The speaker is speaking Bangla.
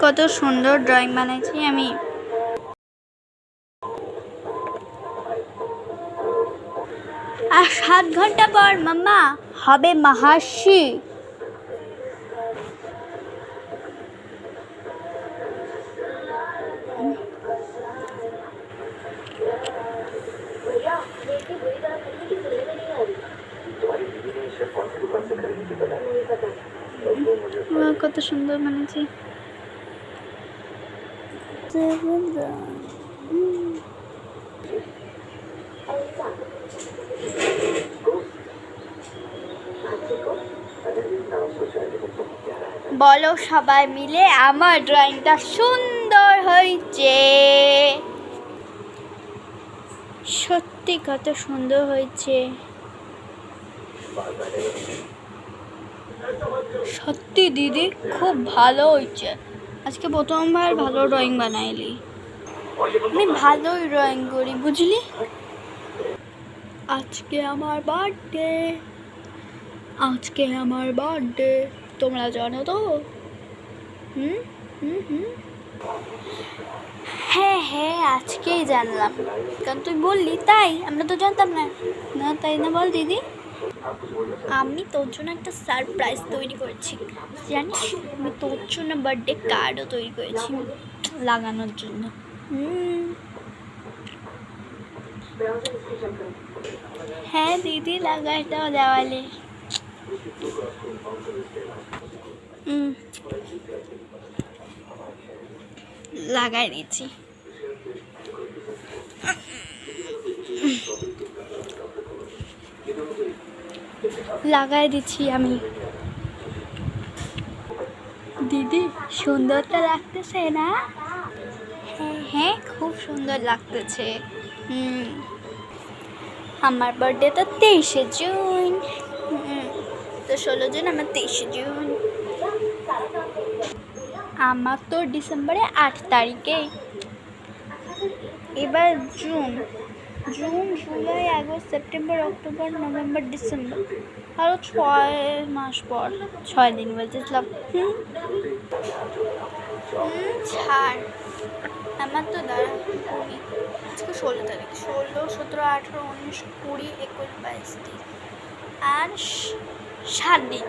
কত সুন্দর ড্রয়িং বানাইছি আমি। আর 7 ঘন্টা পর মাম্মা হবে মাহাশি। কত সুন্দর বানিয়েছি। বলো সবাই মিলে আমার ড্রয়িংটা সুন্দর হয়েছে। সত্যি কত সুন্দর হয়েছে, সত্যি দিদি খুব ভালো হয়েছে। আজকে প্রথমবার ভালো ড্রয়িং বানাইলি। আমি ভালোই ড্রয়িং করি বুঝলি। আজকে আমার বার্থডে, আজকে আমার বার্থডে, তোমরা জানো তো? হ্যাঁ হ্যাঁ আজকেই জানলাম, কারণ তুই বললি তাই, আমরা তো জানতাম না। না তাই না বল দিদি? আমি তোর জন্য একটা সারপ্রাইজ তৈরি করেছি জানিস। আমি তোর জন্য বার্থডে কার্ডও তৈরি করেছি লাগানোর জন্য। হ্যাঁ দিদি লাগাই দাও দেওয়ালে। লাগাই দিচ্ছি। লাগাই দিচ্ছি আমি। দিদি সুন্দরটা লাগতেছে না? হ্যাঁ হ্যাঁ খুব সুন্দর লাগতেছে। আমার বার্থডে তো 23শে জুন। তো 16 জুন, আমার 23শে জুন। আমার তো ডিসেম্বরে 8 তারিখে। এবার June, July, August, September, October, November, December, আরও 6 মাস পর, 6 দিন বলতেছিলাম। ছাড়, আমার তো দাঁড়া, আজকে 16 তারিখ, 16, 17, 18, 19, 20, 21, 22 দিন আর 7 দিন।